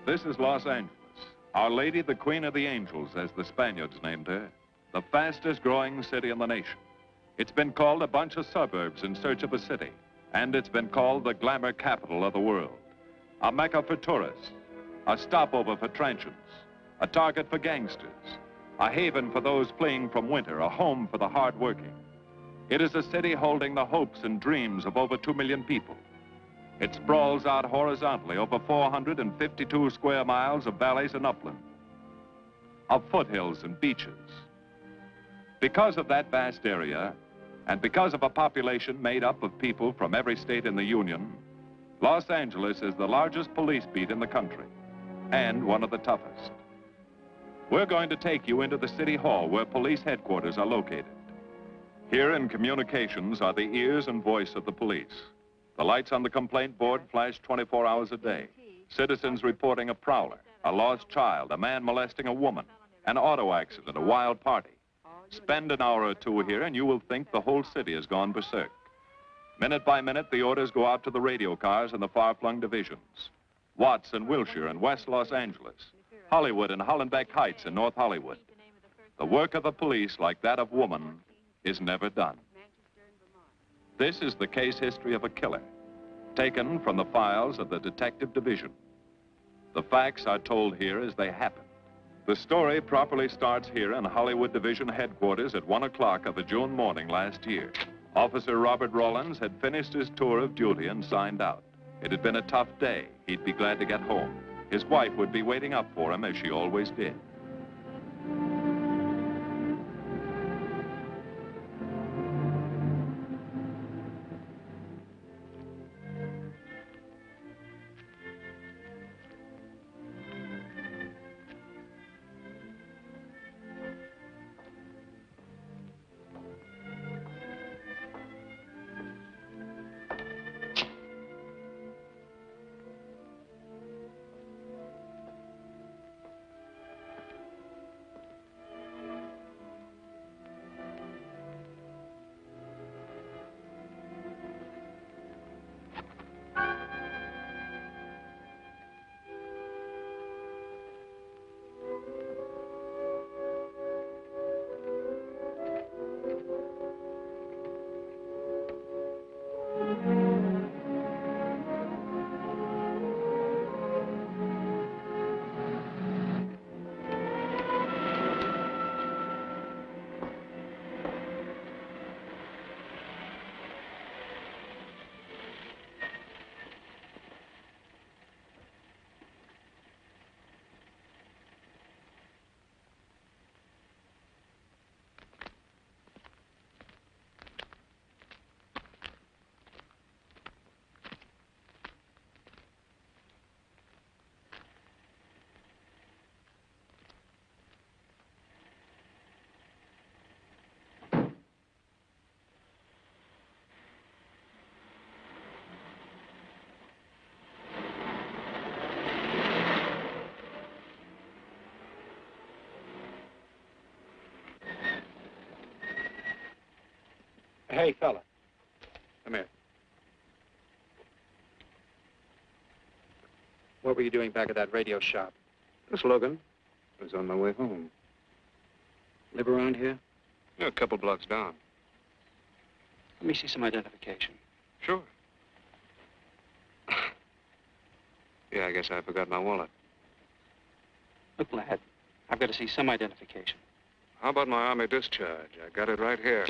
This is Los Angeles. Our Lady, the Queen of the Angels, as the Spaniards named her. The fastest growing city in the nation. It's been called a bunch of suburbs in search of a city. And it's been called the glamour capital of the world. A mecca for tourists. A stopover for transients. A target for gangsters. A haven for those fleeing from winter. A home for the hard-working. It is a city holding the hopes and dreams of over 2 million people. It sprawls out horizontally over 452 square miles of valleys and upland, of foothills and beaches. Because of that vast area, and because of a population made up of people from every state in the Union, Los Angeles is the largest police beat in the country, and one of the toughest. We're going to take you into the city hall where police headquarters are located. Here in communications are the ears and voice of the police. The lights on the complaint board flash 24 hours a day. Citizens reporting a prowler, a lost child, a man molesting a woman, an auto accident, a wild party. Spend an hour or two here and you will think the whole city has gone berserk. Minute by minute, the orders go out to the radio cars in the far-flung divisions. Watts and Wilshire and West Los Angeles. Hollywood and Hollenbeck Heights in North Hollywood. The work of the police, like that of woman, is never done. This is the case history of a killer, taken from the files of the Detective Division. The facts are told here as they happen. The story properly starts here in Hollywood Division headquarters at 1 o'clock of a June morning last year. Officer Robert Rollins had finished his tour of duty and signed out. It had been a tough day. He'd be glad to get home. His wife would be waiting up for him, as she always did. Hey, fella. Come here. What were you doing back at that radio shop? Just looking. I was on my way home. Live around here? Yeah, a couple blocks down. Let me see some identification. Sure. Yeah, I guess I forgot my wallet. Look, lad, I've got to see some identification. How about my Army discharge? I got it right here.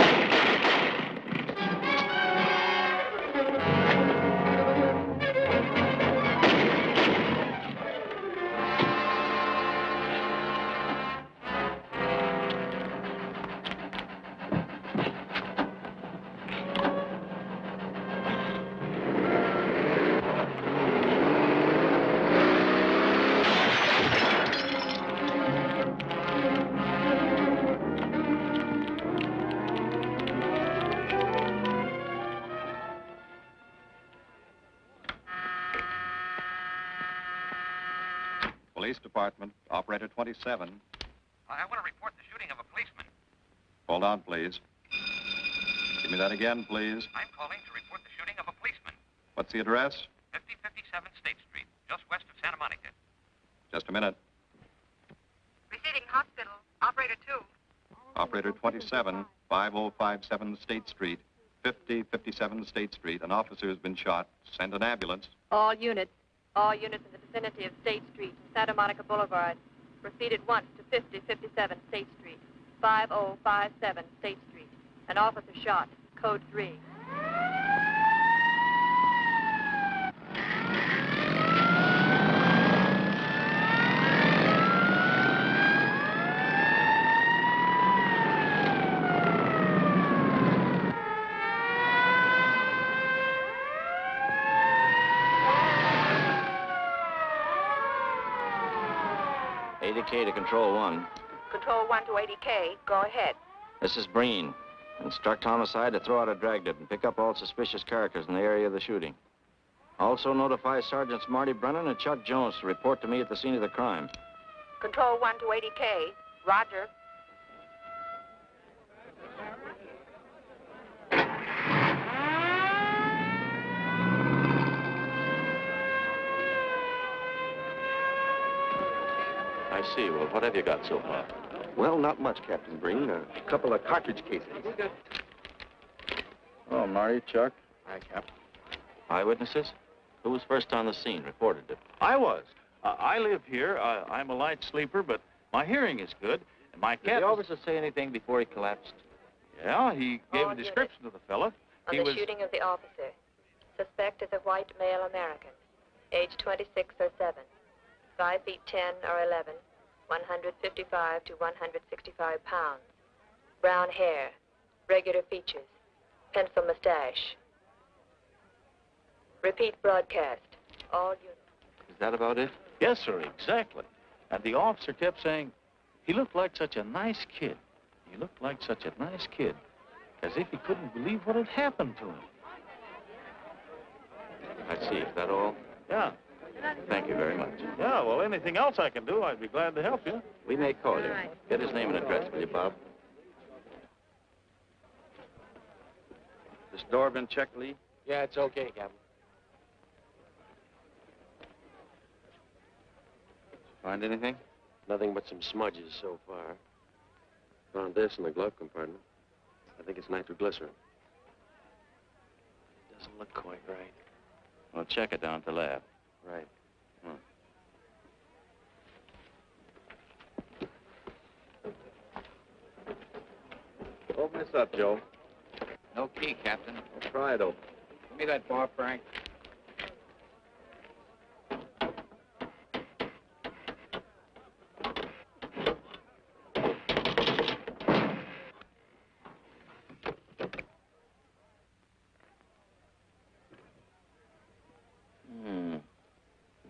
Police Department, Operator 27. I want to report the shooting of a policeman. Hold on, please. Give me that again, please. I'm calling to report the shooting of a policeman. What's the address? 5057 State Street, just west of Santa Monica. Just a minute. Receiving hospital. Operator 2. Operator 27, 5057 State Street, 5057 State Street. An officer has been shot. Send an ambulance. All units in the vicinity of State Street and Santa Monica Boulevard. Proceed at once to 5057 State Street, 5057 State Street. An officer shot. Code 3. To Control 1. Control 1 to 80K. Go ahead. This is Breen. Instruct homicide to throw out a dragnet and pick up all suspicious characters in the area of the shooting. Also notify Sergeants Marty Brennan and Chuck Jones to report to me at the scene of the crime. Control 1 to 80K. Roger. I see. Well, what have you got so far? Well, not much, Captain Breen. A couple of cartridge cases. Oh, Marty, Chuck. Hi, Cap. Eyewitnesses? Who was first on the scene, reported it? I was. I live here. I'm a light sleeper, but my hearing is good. And my cat... Did the officer say anything before he collapsed? Yeah, he gave All a description of the fella. On the shooting of the officer. Suspect is a white male American. Age 26 or 7. 5 feet 10 or 11. 155 to 165 pounds. Brown hair. Regular features. Pencil mustache. Repeat broadcast. All units. Is that about it? Yes, sir, exactly. And the officer kept saying, he looked like such a nice kid. He looked like such a nice kid. As if he couldn't believe what had happened to him. I see. Is that all? Yeah. Thank you very much. Yeah, well, anything else I can do, I'd be glad to help you. We may call you. Get his name and address, will you, Bob? This door been checked, Lee? Yeah, it's okay, Captain. Find anything? Nothing but some smudges so far. Found this in the glove compartment. I think it's nitroglycerin. Doesn't look quite right. Well, check it down at the lab. Right. Open this up, Joe. No key, Captain. I'll try it open. Give me that bar, Frank.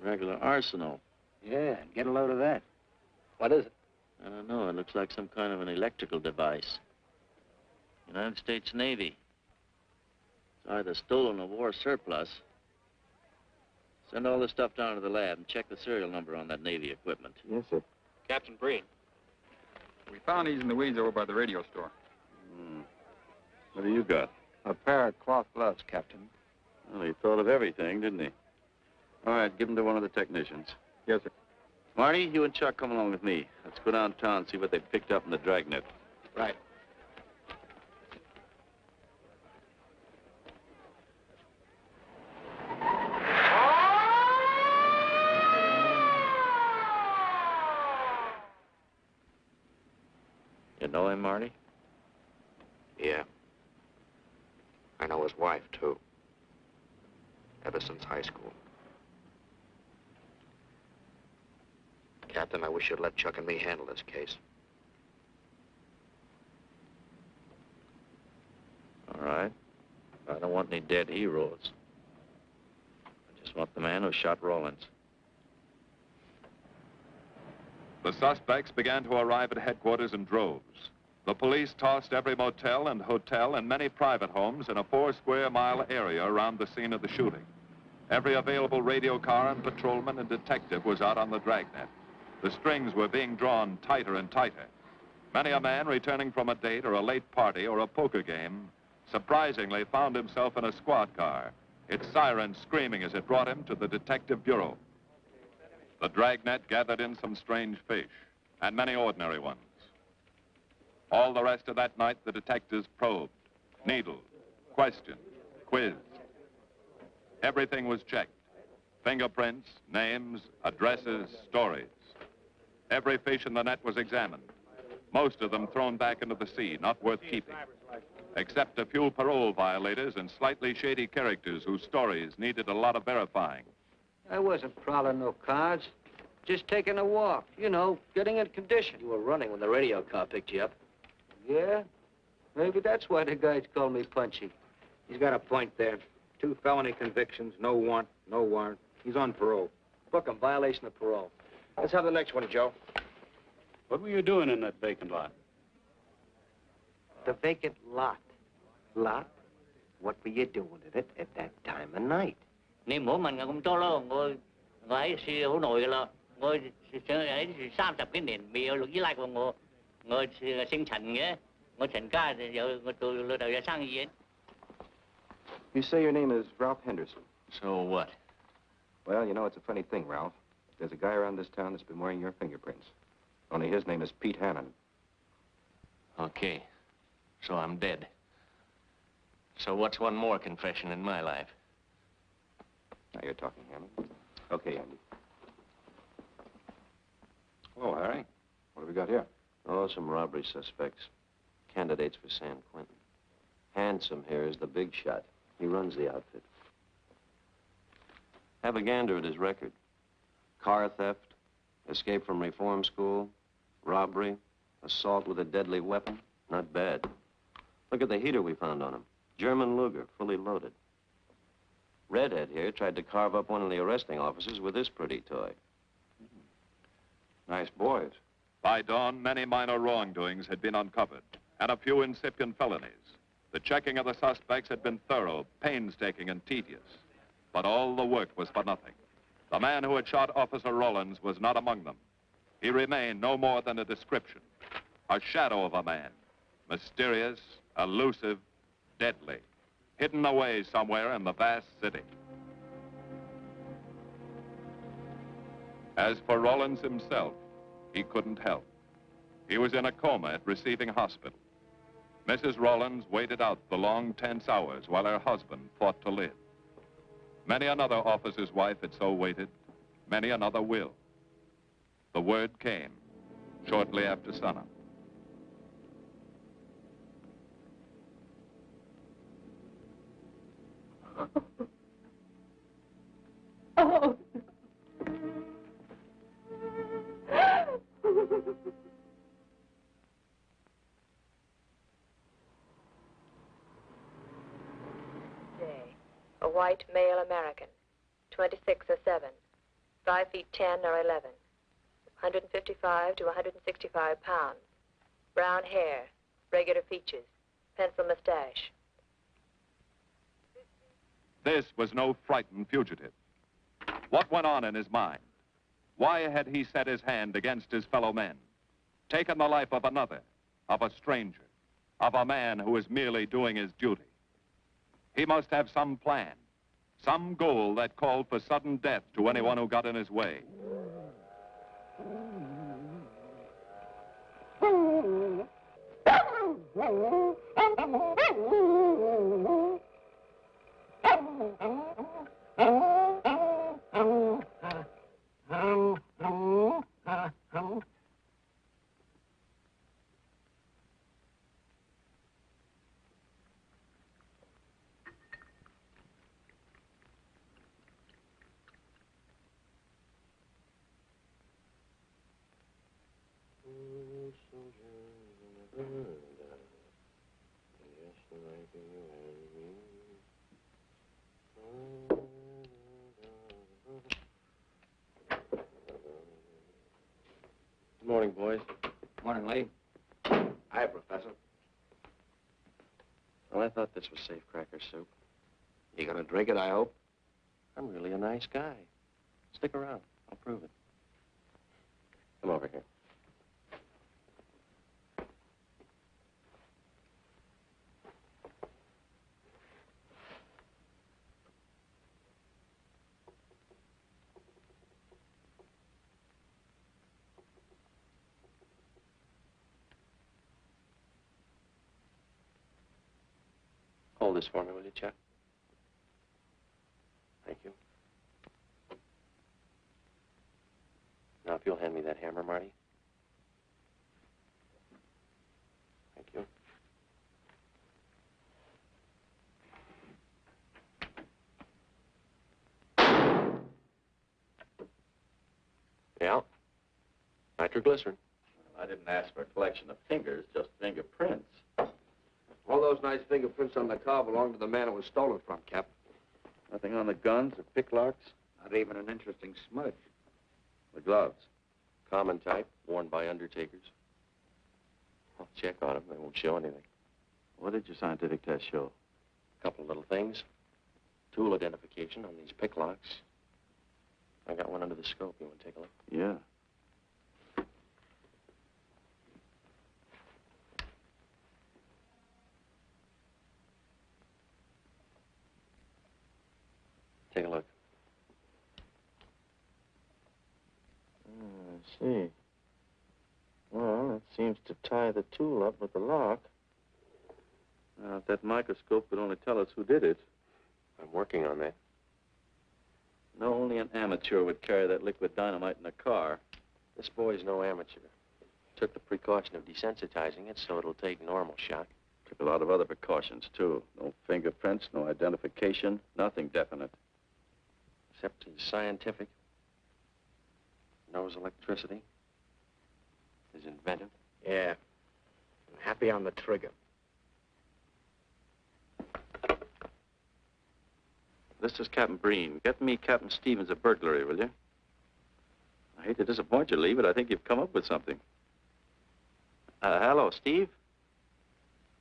Regular arsenal. Yeah, get a load of that. What is it? I don't know. It looks like some kind of an electrical device. United States Navy. It's either stolen or war surplus. Send all this stuff down to the lab and check the serial number on that Navy equipment. Yes, sir. Captain Breen. We found these in the weeds over by the radio store. What do you got? A pair of cloth gloves, Captain. Well, he thought of everything, didn't he? All right, give them to one of the technicians. Yes, sir. Marty, you and Chuck come along with me. Let's go downtown and see what they picked up in the dragnet. Right. You know him, Marty? Yeah. I know his wife, too. Ever since high school. Captain, I wish you'd let Chuck and me handle this case. All right. I don't want any dead heroes. I just want the man who shot Rawlins. The suspects began to arrive at headquarters in droves. The police tossed every motel and hotel and many private homes in a 4-square-mile area around the scene of the shooting. Every available radio car and patrolman and detective was out on the dragnet. The strings were being drawn tighter and tighter. Many a man returning from a date or a late party or a poker game surprisingly found himself in a squad car, its siren screaming as it brought him to the detective bureau. The dragnet gathered in some strange fish, and many ordinary ones. All the rest of that night, the detectives probed, needled, questioned, quizzed. Everything was checked. Fingerprints, names, addresses, stories. Every fish in the net was examined. Most of them thrown back into the sea, not worth keeping. Except a few parole violators and slightly shady characters whose stories needed a lot of verifying. I wasn't prowling no cars. Just taking a walk, you know, getting in condition. You were running when the radio car picked you up. Yeah? Maybe that's why the guys call me Punchy. He's got a point there. 2 felony convictions, no warrant, no warrant. He's on parole. Book him, violation of parole. Let's have the next one, Joe. What were you doing in that vacant lot? The vacant lot. Lot? What were you doing in it at that time of night? Niệm của mình cũng cho lo ngồi ngồi siêu nổi là ngồi ấy 30 cái nền bị lục dưới lại của ngồi sinh thành nhé ngồi thành ca giờ ngồi từ từ đầu ra sang gì. You say your name is Ralph Henderson. So what? Well, you know, it's a funny thing, Ralph. There's a guy around this town that's been wearing your fingerprints. Only his name is Pete Hannon. Okay. So I'm dead. So what's one more confession in my life? Now you're talking, Hannon. Okay, Andy. Hello, Harry. What have we got here? Oh, some robbery suspects. Candidates for San Quentin. Handsome here is the big shot. He runs the outfit. Have a gander at his record. Car theft, escape from reform school, robbery, assault with a deadly weapon. Not bad. Look at the heater we found on him. German Luger, fully loaded. Redhead here tried to carve up one of the arresting officers with this pretty toy. Nice boys. By dawn, many minor wrongdoings had been uncovered, and a few incipient felonies. The checking of the suspects had been thorough, painstaking, and tedious. But all the work was for nothing. The man who had shot Officer Rollins was not among them. He remained no more than a description, a shadow of a man, mysterious, elusive, deadly, hidden away somewhere in the vast city. As for Rollins himself, he couldn't help. He was in a coma at receiving hospital. Mrs. Rollins waited out the long, tense hours while her husband fought to live. Many another officer's wife had so waited. Many another will. The word came shortly after sunup. Oh. A white male American, 26 or 7, 5 feet 10 or 11, 155 to 165 pounds, brown hair, regular features, pencil mustache. This was no frightened fugitive. What went on in his mind? Why had he set his hand against his fellow men, taken the life of another, of a stranger, of a man who was merely doing his duty? He must have some plan, some goal that called for sudden death to anyone who got in his way. Good morning, boys. Morning, Lee. Hi, Professor. Well, I thought this was safe cracker soup. You gonna drink it, I hope? I'm really a nice guy. Stick around. I'll prove it. Come over here. Hold this for me, will you, Chuck? Thank you. Now, if you'll hand me that hammer, Marty. Thank you. Yeah. Nitroglycerin. I didn't ask for a collection of fingers, just fingerprints. All those nice fingerprints on the car belong to the man it was stolen from, Cap. Nothing on the guns or picklocks? Not even an interesting smudge. The gloves? Common type, worn by undertakers. I'll check on them. They won't show anything. What did your scientific test show? A couple of little things. Tool identification on these picklocks. I got one under the scope. You want to take a look? Yeah. Take a look. I see. Well, it seems to tie the tool up with the lock. Now, if that microscope could only tell us who did it. I'm working on that. No, only an amateur would carry that liquid dynamite in a car. This boy's no amateur. Took the precaution of desensitizing it so it'll take normal shock. Took a lot of other precautions, too. No fingerprints, no identification, nothing definite. Except his scientific. Knows electricity. Is inventive. Yeah. I'm happy on the trigger. This is Captain Breen. Get me Captain Stevens a burglary, will you? I hate to disappoint you, Lee, but I think you've come up with something. Hello, Steve.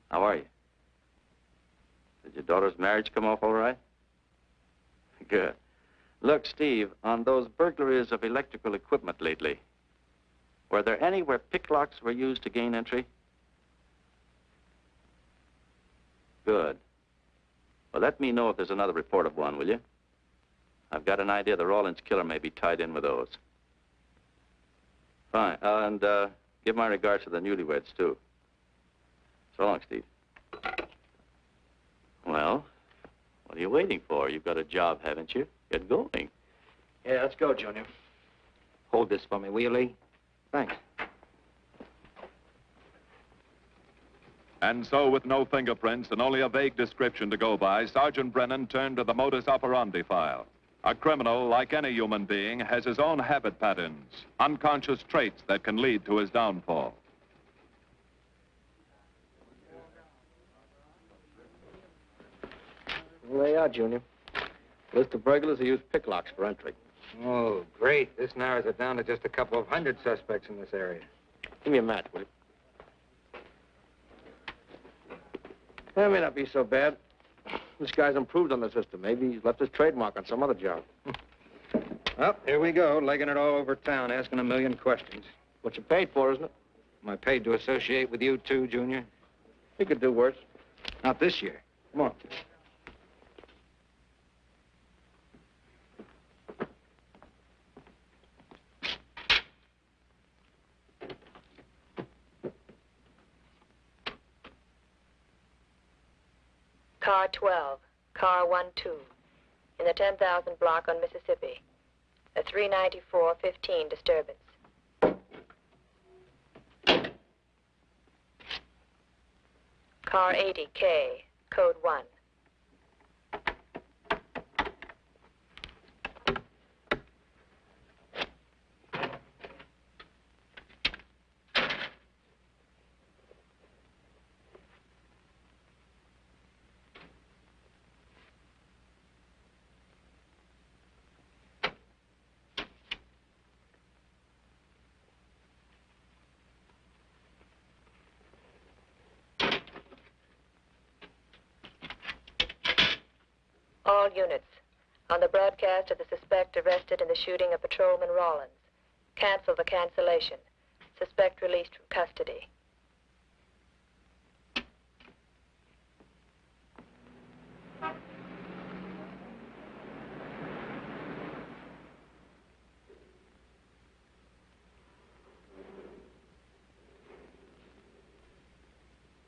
How are you? Did your daughter's marriage come off all right? Good. Look, Steve, on those burglaries of electrical equipment lately, were there any where picklocks were used to gain entry? Good. Well, let me know if there's another report of one, will you? I've got an idea the Rawlins killer may be tied in with those. Fine. And give my regards to the newlyweds, too. So long, Steve. Well, what are you waiting for? You've got a job, haven't you? Get going. Yeah, let's go, Junior. Hold this for me, will you, Lee? Thanks. And so, with no fingerprints and only a vague description to go by, Sergeant Brennan turned to the modus operandi file. A criminal, like any human being, has his own habit patterns, unconscious traits that can lead to his downfall. Well, there you are, Junior. List of burglars who use picklocks for entry. Oh, great. This narrows it down to just a couple of hundred suspects in this area. Give me a match, will you? That may not be so bad. This guy's improved on the system. Maybe he's left his trademark on some other job. Well, here we go, legging it all over town, asking a million questions. What you paid for, isn't it? Am I paid to associate with you, too, Junior? You could do worse. Not this year. Come on. Car 12, car 12, in the 10,000 block on Mississippi. A 394-15 disturbance. Car 80K, code 1. All units, on the broadcast of the suspect arrested in the shooting of Patrolman Rawlins. Cancel the cancellation. Suspect released from custody.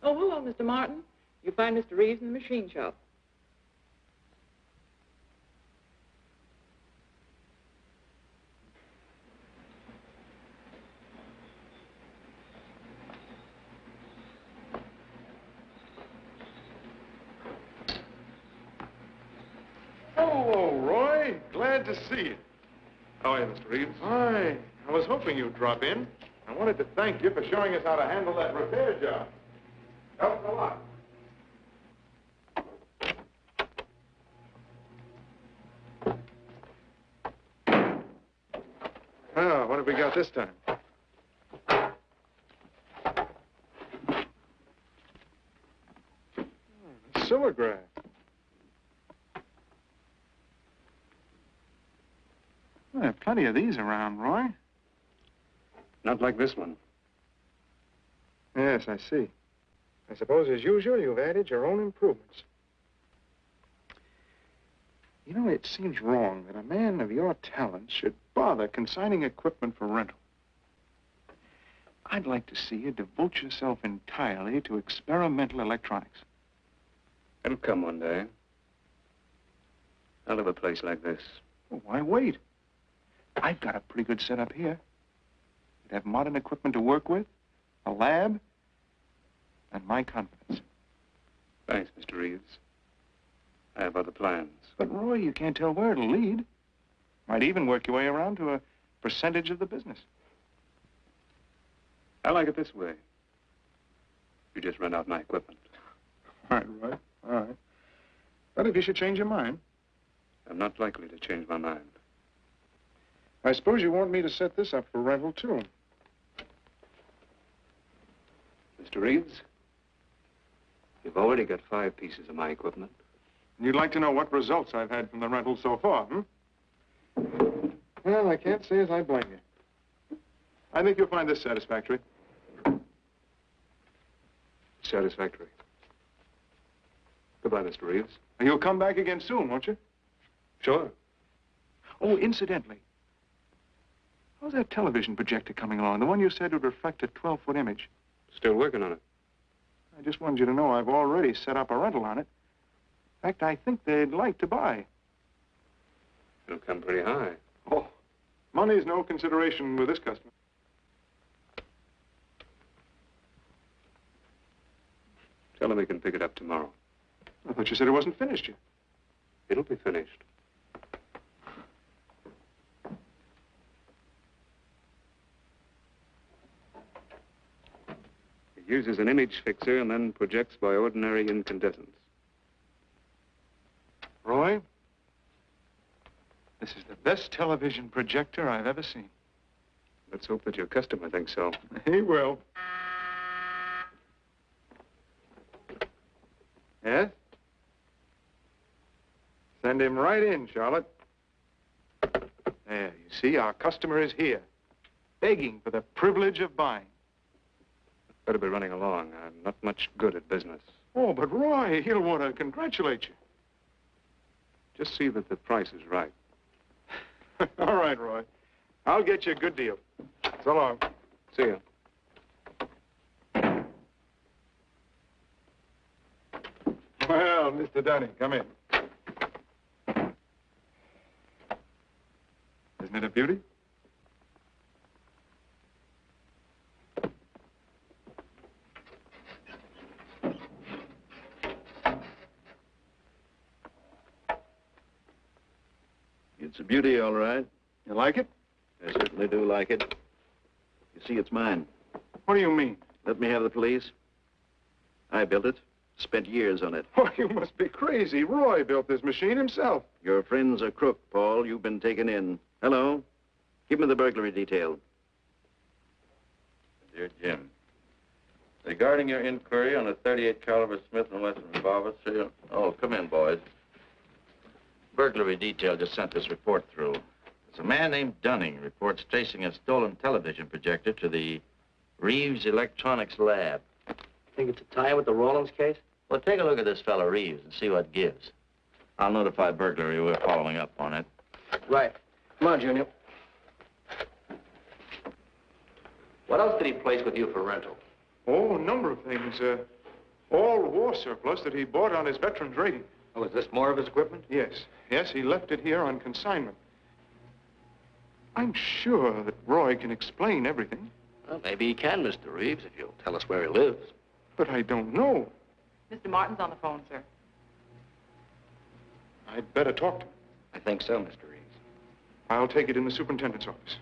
Oh, hello, Mr. Martin. You find Mr. Reeves in the machine shop. Hello, Roy. Glad to see you. How are you, Mr. Reeves? Hi. I was hoping you'd drop in. I wanted to thank you for showing us how to handle that repair job. Helped a lot. Oh, what have we got this time? Silograph. Well, there are plenty of these around, Roy. Not like this one. Yes, I see. I suppose, as usual, you've added your own improvements. You know, it seems wrong that a man of your talents should bother consigning equipment for rental. I'd like to see you devote yourself entirely to experimental electronics. It'll come one day. I'll have a place like this. Well, why wait? I've got a pretty good setup here. You'd have modern equipment to work with, a lab, and my confidence. Thanks, Mr. Reeves. I have other plans. But, Roy, you can't tell where it'll lead. Might even work your way around to a percentage of the business. I like it this way. You just rent out my equipment. All right, Roy. All right. But if you should change your mind... I'm not likely to change my mind. I suppose you want me to set this up for rental, too. Mr. Reeves, you've already got 5 pieces of my equipment. You'd like to know what results I've had from the rental so far, Well, I can't say as I blame you. I think you'll find this satisfactory. Satisfactory. Goodbye, Mr. Reeves. You'll come back again soon, won't you? Sure. Oh, incidentally, how's that television projector coming along? The one you said would reflect a 12-foot image. Still working on it. I just wanted you to know I've already set up a rental on it. In fact, I think they'd like to buy. It'll come pretty high. Oh, money's no consideration with this customer. Tell him he can pick it up tomorrow. I thought you said it wasn't finished yet. It'll be finished. It uses an image fixer and then projects by ordinary incandescence. Roy, this is the best television projector I've ever seen. Let's hope that your customer thinks so. He will. Yes? Send him right in, Charlotte. There, you see, our customer is here, begging for the privilege of buying. Better be running along. I'm not much good at business. Oh, but Roy, he'll want to congratulate you. Just see that the price is right. All right, Roy. I'll get you a good deal. So long. See you. Well, Mr. Dunning, come in. Isn't it a beauty? It's a beauty, all right. You like it? I certainly do like it. You see, it's mine. What do you mean? Let me have the police. I built it. Spent years on it. Oh, you must be crazy. Roy built this machine himself. Your friend's a crook, Paul. You've been taken in. Hello? Give me the burglary detail. Dear Jim, regarding your inquiry on a .38 caliber Smith & Wesson revolver, sir... Oh, come in, boys. Burglary detail just sent this report through. There's a man named Dunning reports tracing a stolen television projector to the Reeves Electronics Lab. Think it's a tie with the Rawlins case? Well, take a look at this fellow Reeves and see what gives. I'll notify burglary we're following up on it. Right. Come on, Junior. What else did he place with you for rental? Oh, a number of things. All war surplus that he bought on his veterans rating. Oh, is this more of his equipment? Yes. Yes, he left it here on consignment. I'm sure that Roy can explain everything. Well, maybe he can, Mr. Reeves, if you'll tell us where he lives. But I don't know. Mr. Martin's on the phone, sir. I'd better talk to him. I think so, Mr. Reeves. I'll take it in the superintendent's office.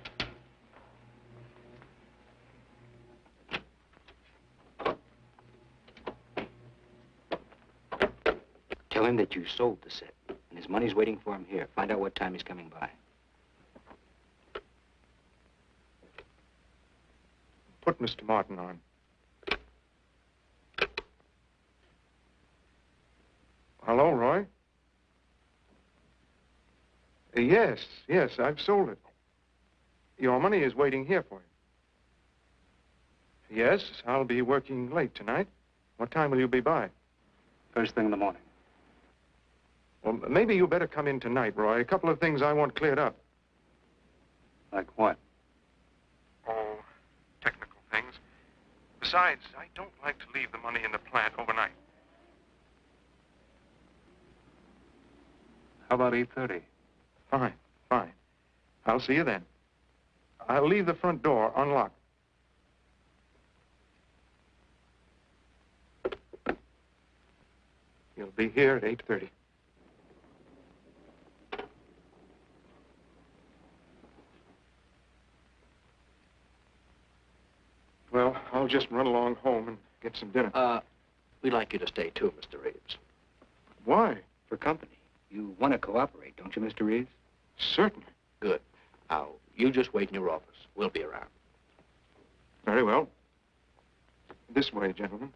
Tell him that you sold the set, and his money's waiting for him here. Find out what time he's coming by. Put Mr. Martin on. Hello, Roy? Yes, I've sold it. Your money is waiting here for you. Yes, I'll be working late tonight. What time will you be by? First thing in the morning. Well, maybe you better come in tonight, Roy. A couple of things I want cleared up. Like what? Oh, technical things. Besides, I don't like to leave the money in the plant overnight. How about 8:30? Fine. I'll see you then. I'll leave the front door unlocked. You'll be here at 8:30. Well, I'll just run along home and get some dinner. We'd like you to stay, too, Mr. Reeves. Why? For company. You want to cooperate, don't you, Mr. Reeves? Certainly. Good. Now, you just wait in your office. We'll be around. Very well. This way, gentlemen.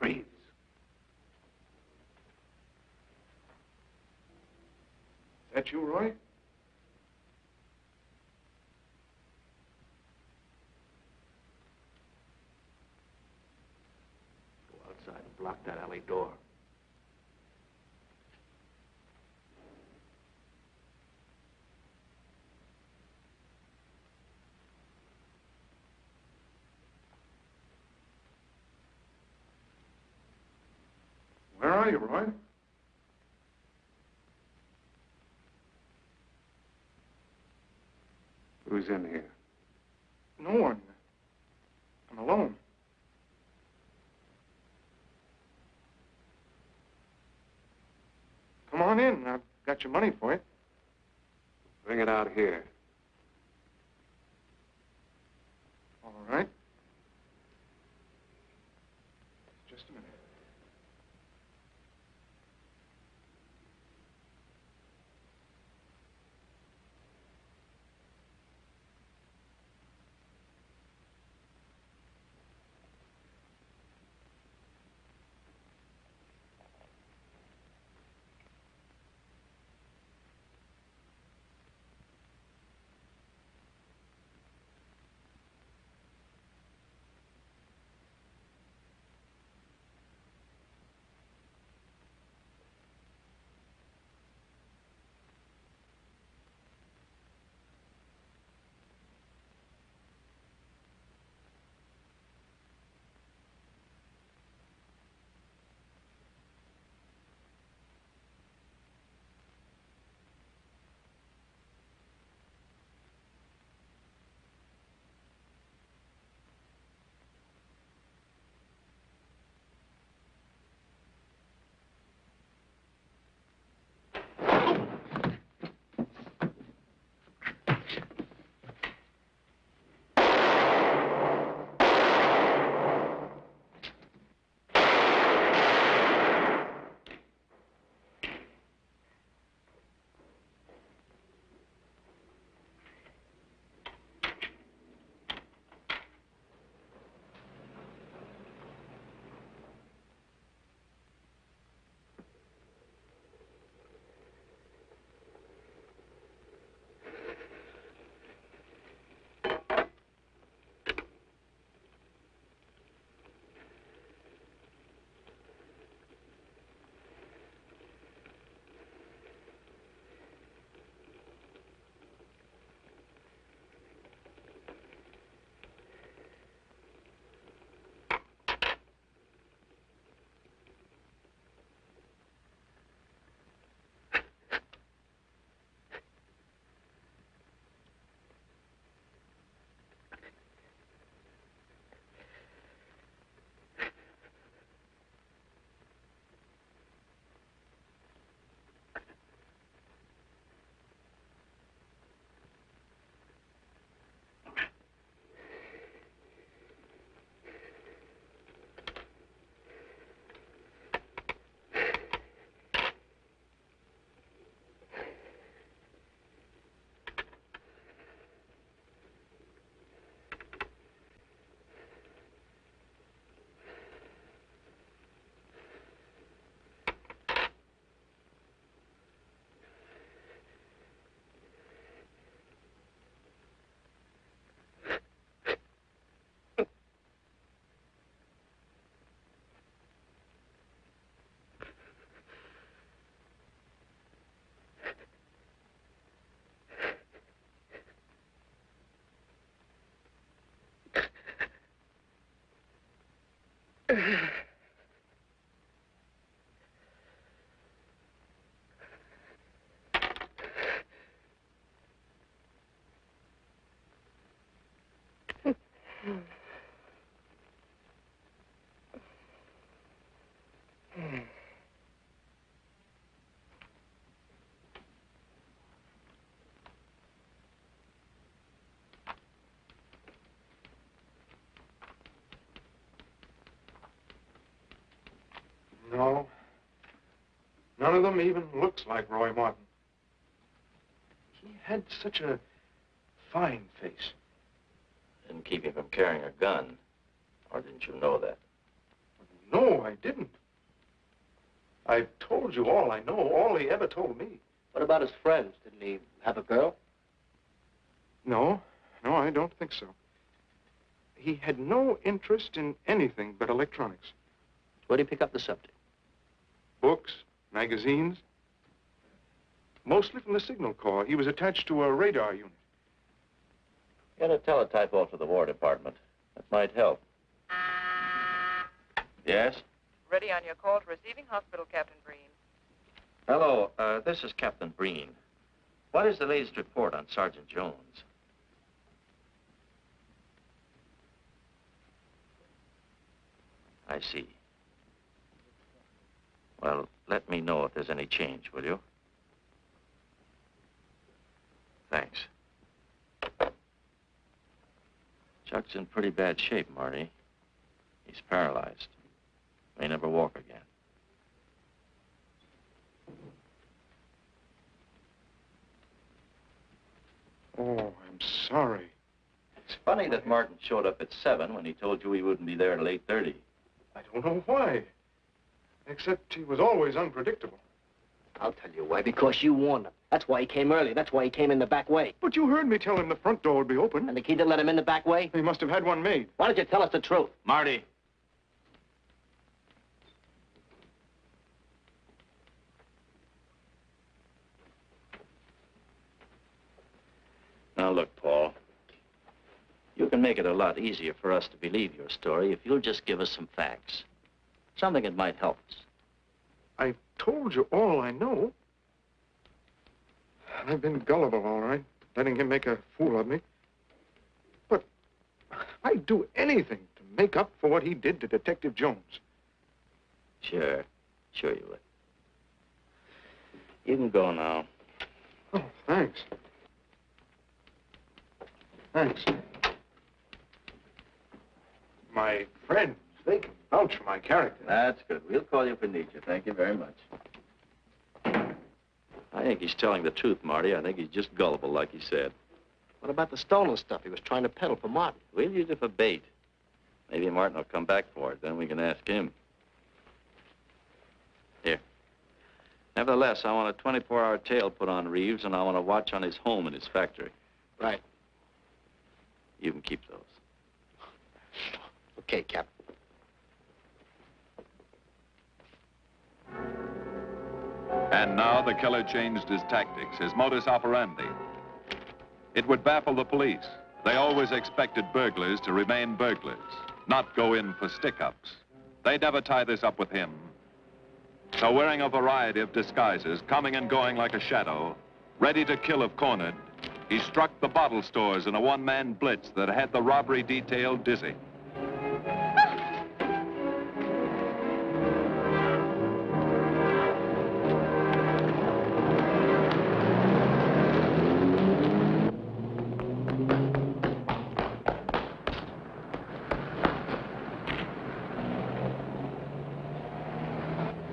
Reeves. That you, Roy? Go outside and block that alley door. Where are you, Roy? Who's in here? No one. I'm alone. Come on in. I've got your money for you. Bring it out here. All right. Just a minute. No. None of them even looks like Roy Martin. He had such a fine face. Didn't keep him from carrying a gun. Or didn't you know that? No, I didn't. I've told you all I know, all he ever told me. What about his friends? Didn't he have a girl? No, I don't think so. He had no interest in anything but electronics. Where'd he pick up the subject? Books, magazines. Mostly from the Signal Corps. He was attached to a radar unit. Get a teletype off to the War Department. That might help. Yes? Ready on your call to receiving hospital, Captain Breen. Hello, this is Captain Breen. What is the latest report on Sergeant Jones? I see. Well, let me know if there's any change, will you? Thanks. Chuck's in pretty bad shape, Marty. He's paralyzed. May never walk again. Oh, I'm sorry. It's funny that Martin showed up at 7 when he told you he wouldn't be there till 8:30. I don't know why. Except he was always unpredictable. I'll tell you why. Because you warned him. That's why he came early. That's why he came in the back way. But you heard me tell him the front door would be open. And the key didn't let him in the back way? He must have had one made. Why don't you tell us the truth? Marty. Now, look, Paul. You can make it a lot easier for us to believe your story if you'll just give us some facts. Something that might help us. I've told you all I know. I've been gullible, all right, letting him make a fool of me. But I'd do anything to make up for what he did to Detective Jones. Sure you would. You can go now. Oh, thanks. Thanks. My friends, they can vouch for my character. That's good. We'll call you if we need you. Thank you very much. I think he's telling the truth, Marty. I think he's just gullible, like he said. What about the stolen stuff he was trying to peddle for Martin? We'll use it for bait. Maybe Martin will come back for it. Then we can ask him. Here. Nevertheless, I want a 24-hour tail put on Reeves, and I want a watch on his home and his factory. Right. You can keep those. Okay, Captain. And now the killer changed his tactics, his modus operandi. It would baffle the police. They always expected burglars to remain burglars, not go in for stick-ups. They'd never tie this up with him. So wearing a variety of disguises, coming and going like a shadow, ready to kill if cornered, he struck the bottle stores in a one-man blitz that had the robbery detail dizzy.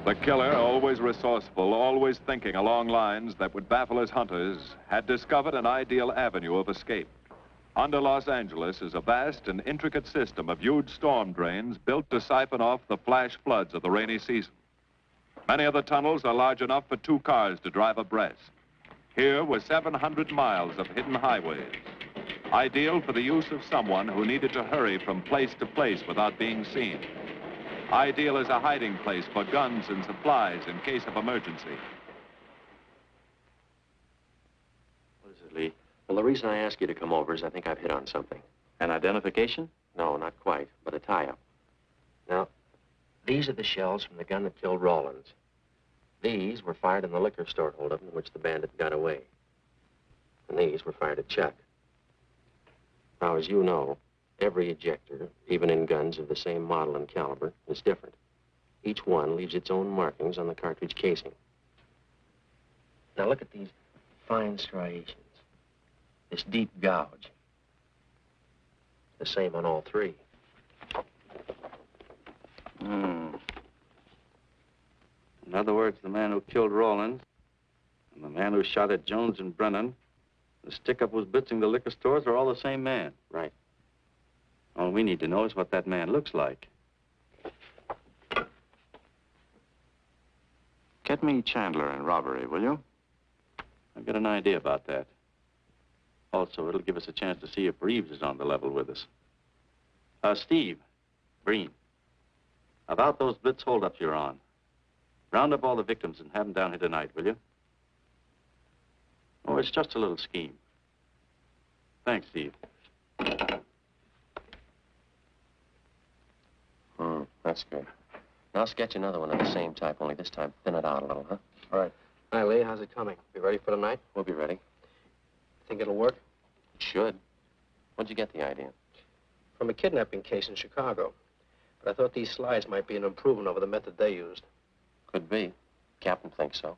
The killer, always resourceful, always thinking along lines that would baffle his hunters, had discovered an ideal avenue of escape. Under Los Angeles is a vast and intricate system of huge storm drains built to siphon off the flash floods of the rainy season. Many of the tunnels are large enough for 2 cars to drive abreast. Here were 700 miles of hidden highways, ideal for the use of someone who needed to hurry from place to place without being seen. Ideal as a hiding place for guns and supplies in case of emergency. What is it, Lee? Well, the reason I asked you to come over is I think I've hit on something. An identification? No, not quite, but a tie-up. Now, these are the shells from the gun that killed Rawlins. These were fired in the liquor store holdup in which the bandit got away. And these were fired at Chuck. Now, as you know, every ejector, even in guns of the same model and caliber, is different. Each one leaves its own markings on the cartridge casing. Now look at these fine striations. This deep gouge. The same on all 3. In other words, the man who killed Rawlins and the man who shot at Jones and Brennan, the stick-up who's blitzing the liquor stores are all the same man. Right. All we need to know is what that man looks like. Get me Chandler in robbery, will you? I've got an idea about that. Also, it'll give us a chance to see if Reeves is on the level with us. Steve, Breen, about those blitz holdups you're on. Round up all the victims and have them down here tonight, will you? Oh, it's just a little scheme. Thanks, Steve. That's good. Now I'll sketch another one of the same type, only this time thin it out a little, huh? All right. Hi, Lee. How's it coming? Be ready for tonight? We'll be ready. Think it'll work? It should. When'd you get the idea? From a kidnapping case in Chicago. But I thought these slides might be an improvement over the method they used. Could be. Captain thinks so.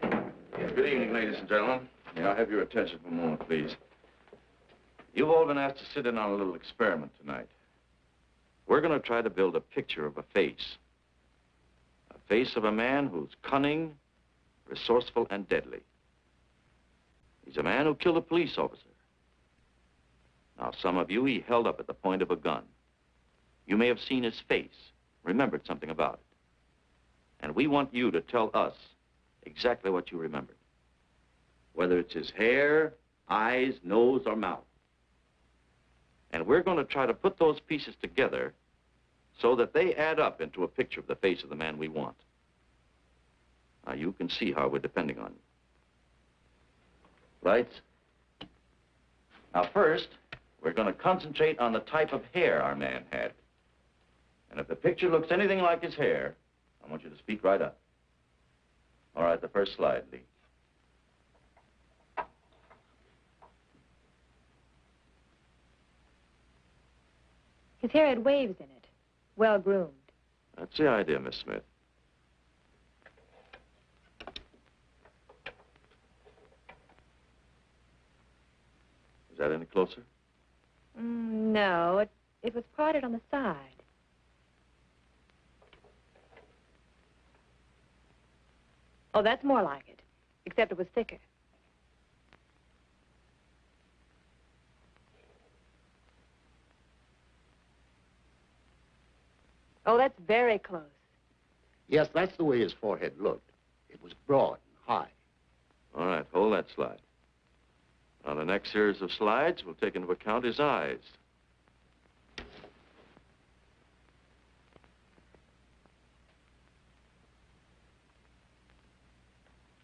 Good evening, ladies and gentlemen. May I have your attention for a moment, please? You've all been asked to sit in on a little experiment tonight. We're going to try to build a picture of a face. A face of a man who's cunning, resourceful, and deadly. He's a man who killed a police officer. Now, some of you he held up at the point of a gun. You may have seen his face, remembered something about it. And we want you to tell us exactly what you remembered. Whether it's his hair, eyes, nose, or mouth. And we're going to try to put those pieces together so that they add up into a picture of the face of the man we want. Now, you can see how we're depending on you. Lights? Now, first, we're going to concentrate on the type of hair our man had. And if the picture looks anything like his hair, I want you to speak right up. All right, the first slide, Lee. His hair had waves in it, well-groomed. That's the idea, Miss Smith. Is that any closer? No, it was parted on the side. Oh, that's more like it, except it was thicker. Oh, that's very close. Yes, that's the way his forehead looked. It was broad and high. All right, hold that slide. On the next series of slides, we'll take into account his eyes.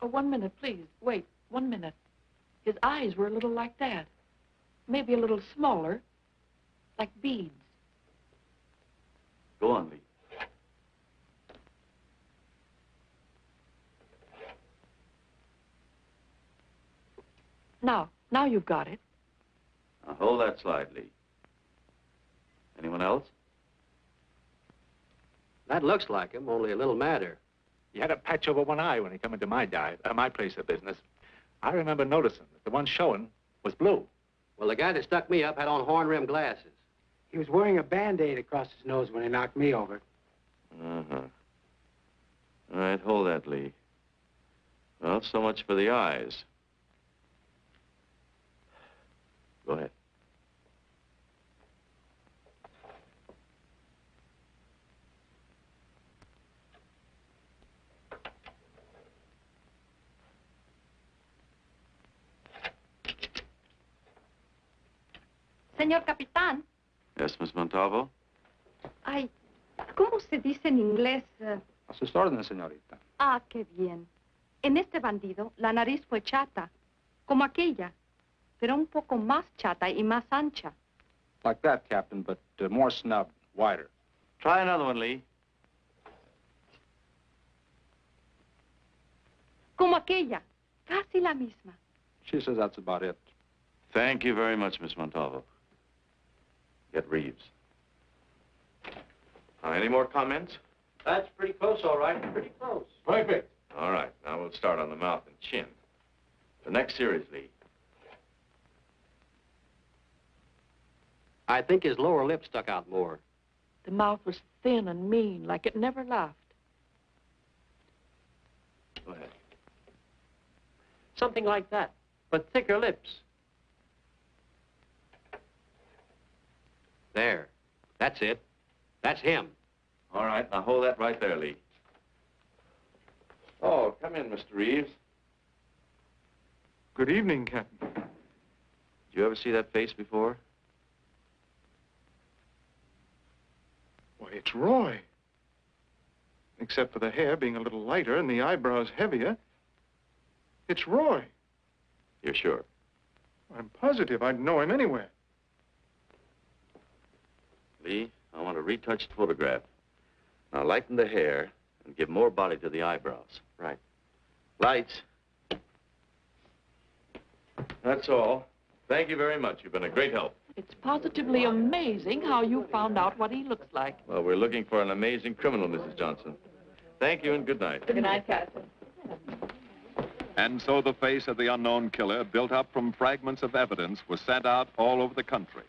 Oh, 1 minute, please. Wait, 1 minute. His eyes were a little like that. Maybe a little smaller, like beads. Go on, Lee. Now you've got it. Now, hold that slide, Lee. Anyone else? That looks like him, only a little madder. He had a patch over one eye when he come into my place of business. I remember noticing that the one showing was blue. Well, the guy that stuck me up had on horn-rimmed glasses. He was wearing a Band-Aid across his nose when he knocked me over. Uh-huh. All right, hold that, Lee. Well, so much for the eyes. Go ahead. Señor Capitán. Yes, Miss Montalvo? Ay, ¿cómo se dice en inglés? A sus órdenes, señorita. Ah, qué bien. En este bandido, la nariz fue chata, como aquella, pero un poco más chata y más ancha. Like that, Captain, but more snubbed, wider. Try another one, Lee. Como aquella, casi la misma. She says that's about it. Thank you very much, Miss Montalvo. Get Reeves. Any more comments? That's pretty close, all right. Pretty close. Perfect. All right, now we'll start on the mouth and chin. The next series, Lee. I think his lower lip stuck out more. The mouth was thin and mean, like it never laughed. Go ahead. Something like that, but thicker lips. There. That's it. That's him. All right, now hold that right there, Lee. Oh, come in, Mr. Reeves. Good evening, Captain. Did you ever see that face before? Why, it's Roy. Except for the hair being a little lighter and the eyebrows heavier. It's Roy. You're sure? I'm positive I'd know him anywhere. Lee, I want a retouched photograph. Now lighten the hair and give more body to the eyebrows. Right. Lights. That's all. Thank you very much. You've been a great help. It's positively amazing how you found out what he looks like. Well, we're looking for an amazing criminal, Mrs. Johnson. Thank you and good night. Good night, Captain. And so the face of the unknown killer, built up from fragments of evidence, was sent out all over the country.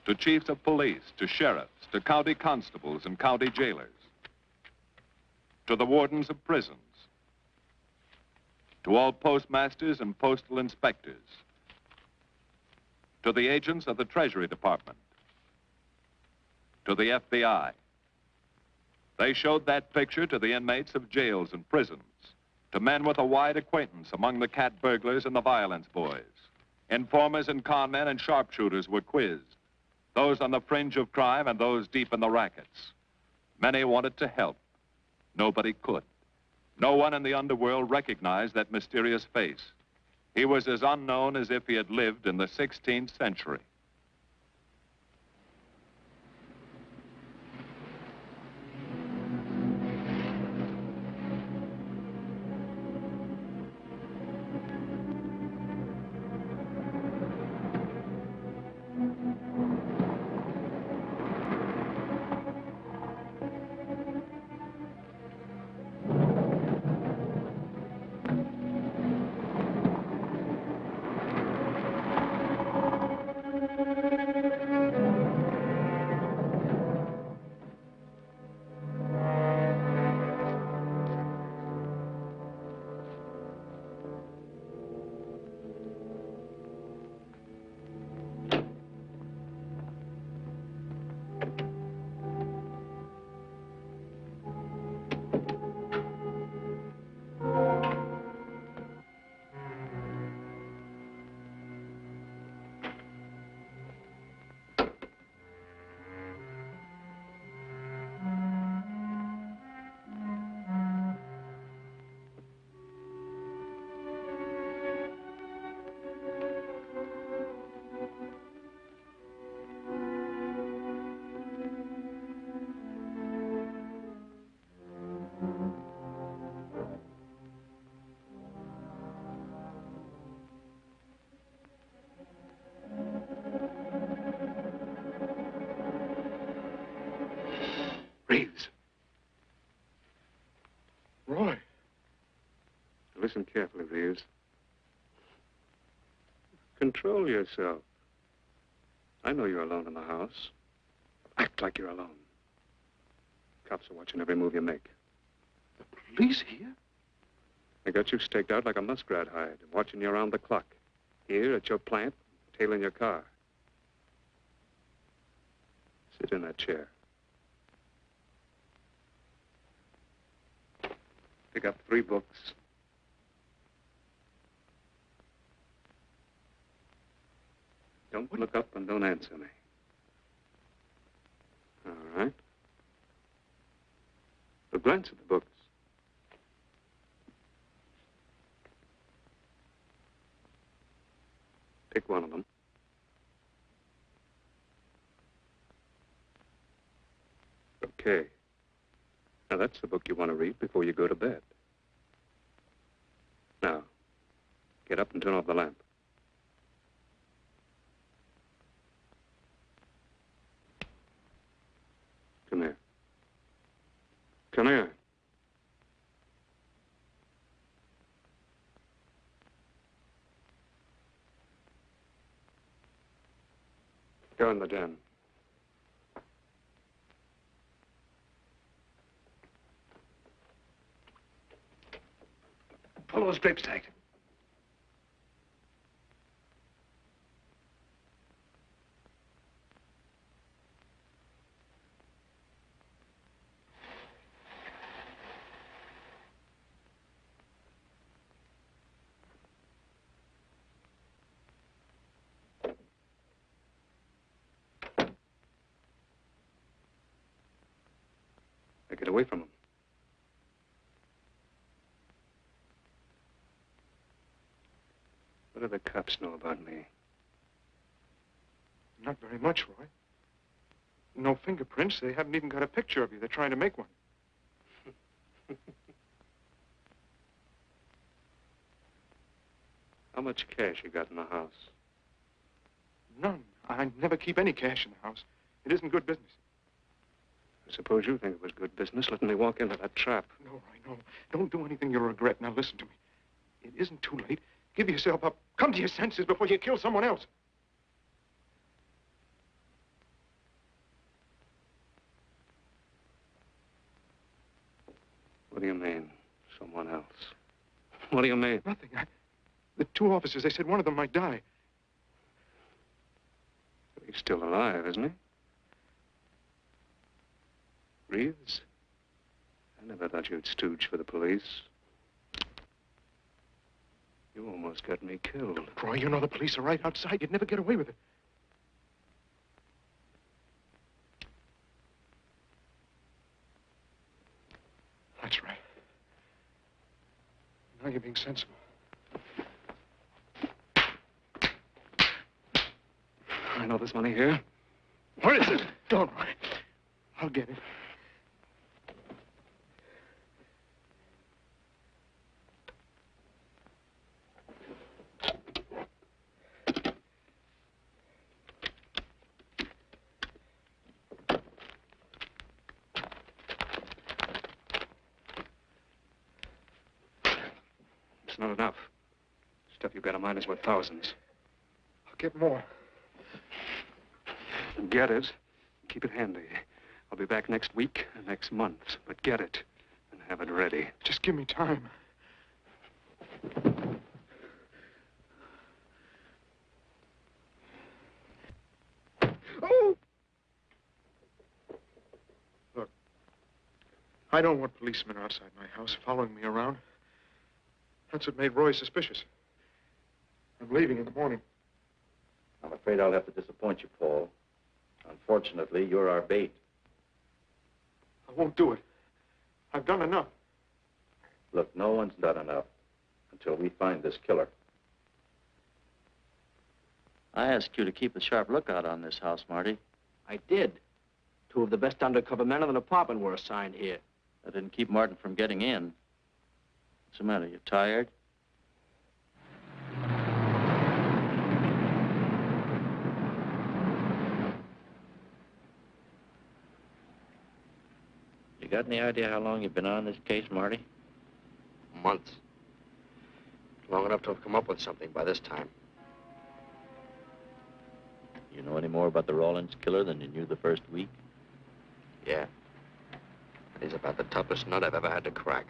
To chiefs of police, to sheriffs, to county constables and county jailers, to the wardens of prisons, to all postmasters and postal inspectors, to the agents of the Treasury Department, to the FBI. They showed that picture to the inmates of jails and prisons, to men with a wide acquaintance among the cat burglars and the violence boys. Informers and conmen and sharpshooters were quizzed, those on the fringe of crime and those deep in the rackets. Many wanted to help. Nobody could. No one in the underworld recognized that mysterious face. He was as unknown as if he had lived in the 16th century. Reeves. Roy. Listen carefully, Reeves. Control yourself. I know you're alone in the house. Act like you're alone. Cops are watching every move you make. The police here? They got you staked out like a muskrat hide, watching you around the clock. Here at your plant, tailing your car. Sit in that chair. Pick up 3 books. Don't look up and don't answer me. All right. But glance at the books. Pick one of them. Okay. Now, that's the book you want to read before you go to bed. Now, get up and turn off the lamp. Come here. Come here. Go in the den. those drapes tight. Now get away from him. What do the cops know about me? Not very much, Roy. No fingerprints. They haven't even got a picture of you. They're trying to make one. How much cash you got in the house? None. I never keep any cash in the house. It isn't good business. I suppose you think it was good business letting me walk into that trap. No, Roy, no. Don't do anything you'll regret. Now, listen to me. It isn't too late. Give yourself up. Come to your senses before you kill someone else. What do you mean, someone else? What do you mean? Nothing. The two officers, they said one of them might die. He's still alive, isn't he? Reeves? I never thought you'd stooge for the police. You almost got me killed. Roy, you know the police are right outside. You'd never get away with it. That's right. Now you're being sensible. I know there's money here. Where is it? Don't worry. I'll get it. It's not enough. Stuff you've got in mind is worth thousands. I'll get more. Get it. Keep it handy. I'll be back next week and next month. But get it and have it ready. Just give me time. Oh! Look, I don't want policemen outside my house following me around. That's what made Roy suspicious. I'm leaving in the morning. I'm afraid I'll have to disappoint you, Paul. Unfortunately, you're our bait. I won't do it. I've done enough. Look, no one's done enough until we find this killer. I asked you to keep a sharp lookout on this house, Marty. I did. Two of the best undercover men in the department were assigned here. That didn't keep Martin from getting in. What's the matter? You tired? You got any idea how long you've been on this case, Marty? Months. Long enough to have come up with something by this time. You know any more about the Rawlins killer than you knew the first week? Yeah. He's about the toughest nut I've ever had to crack.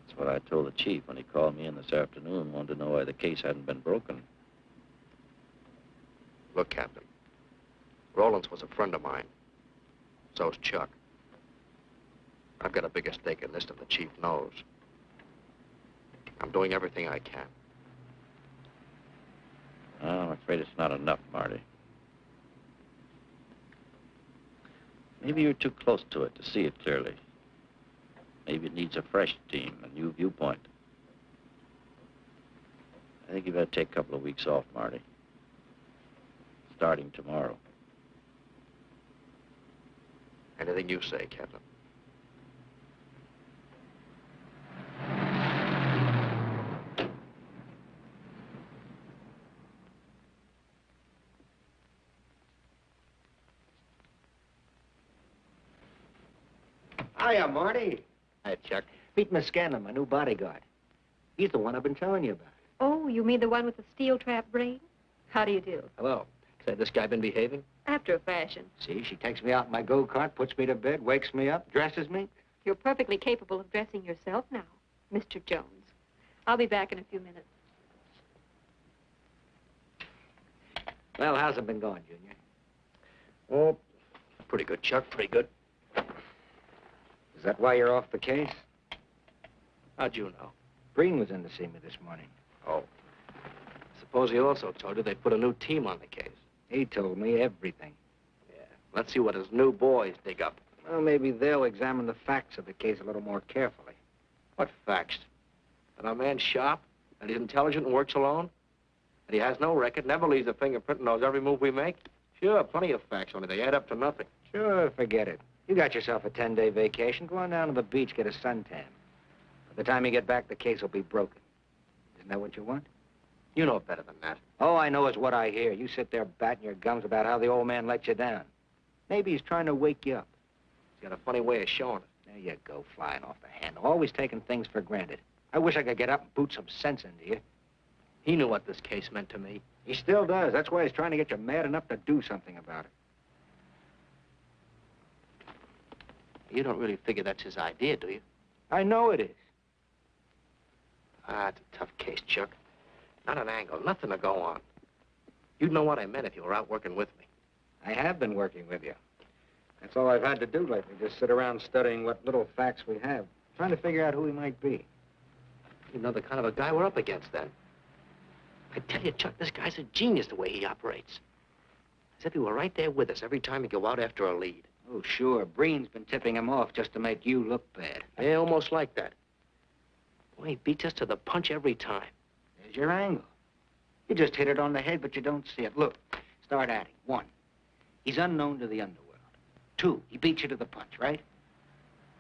That's what I told the chief when he called me in this afternoon, wanted to know why the case hadn't been broken. Look, Captain. Rawlins was a friend of mine. So's Chuck. I've got a bigger stake in this than the chief knows. I'm doing everything I can. I'm afraid it's not enough, Marty. Maybe you're too close to it to see it clearly. Maybe it needs a fresh team, a new viewpoint. I think you better take a couple of weeks off, Marty. Starting tomorrow. Anything you say, Captain. Hiya, Marty. Hi, Chuck. Meet Miss Scanlon, my new bodyguard. He's the one I've been telling you about. Oh, you mean the one with the steel trap brain? How do you do? Hello. Say, this guy been behaving? After a fashion. See, she takes me out in my go-kart, puts me to bed, wakes me up, dresses me. You're perfectly capable of dressing yourself now. Mr. Jones. I'll be back in a few minutes. Well, how's it been going, Junior? Oh, pretty good, Chuck, pretty good. Is that why you're off the case? How'd you know? Breen was in to see me this morning. Oh. Suppose he also told you they put a new team on the case. He told me everything. Yeah. Let's see what his new boys dig up. Well, maybe they'll examine the facts of the case a little more carefully. What facts? That our man's sharp, that he's intelligent and works alone, that he has no record, never leaves a fingerprint and knows every move we make? Sure, plenty of facts, only they add up to nothing. Sure, forget it. You got yourself a 10-day vacation. Go on down to the beach, get a suntan. By the time you get back, the case will be broken. Isn't that what you want? You know better than that. All I know is what I hear. You sit there batting your gums about how the old man let you down. Maybe he's trying to wake you up. He's got a funny way of showing it. There you go, flying off the handle. Always taking things for granted. I wish I could get up and boot some sense into you. He knew what this case meant to me. He still does. That's why he's trying to get you mad enough to do something about it. You don't really figure that's his idea, do you? I know it is. Ah, it's a tough case, Chuck. Not an angle, nothing to go on. You'd know what I meant if you were out working with me. I have been working with you. That's all I've had to do lately, just sit around studying what little facts we have, trying to figure out who he might be. You know the kind of a guy we're up against, then. I tell you, Chuck, this guy's a genius the way he operates. As if he were right there with us every time we go out after a lead. Oh, sure. Breen's been tipping him off just to make you look bad. Yeah, almost like that. Boy, he beats us to the punch every time. There's your angle. You just hit it on the head, but you don't see it. Look, start adding. 1, he's unknown to the underworld. 2, he beats you to the punch, right?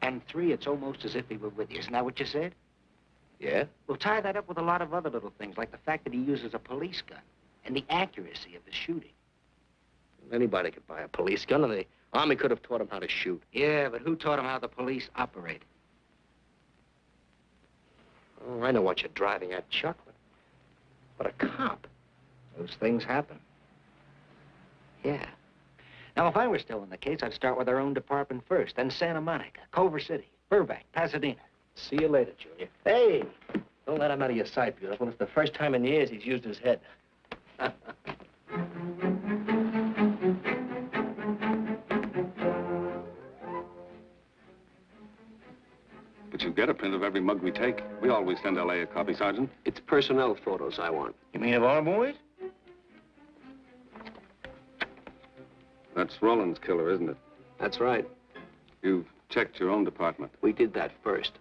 And 3, it's almost as if he were with you. Isn't that what you said? Yeah. Well, tie that up with a lot of other little things, like the fact that he uses a police gun and the accuracy of his shooting. Anybody could buy a police gun, and the Army could have taught him how to shoot. Yeah, but who taught him how the police operate? Oh, I know what you're driving at, Chuck, but a cop. Those things happen. Yeah. Now, if I were still in the case, I'd start with our own department first, then Santa Monica, Culver City, Burbank, Pasadena. See you later, Junior. Hey! Don't let him out of your sight, beautiful. It's the first time in years he's used his head. But you get a print of every mug we take. We always send L.A. a copy, Sergeant. It's personnel photos I want. You mean of our boys? That's Roland's killer, isn't it? That's right. You've checked your own department. We did that first.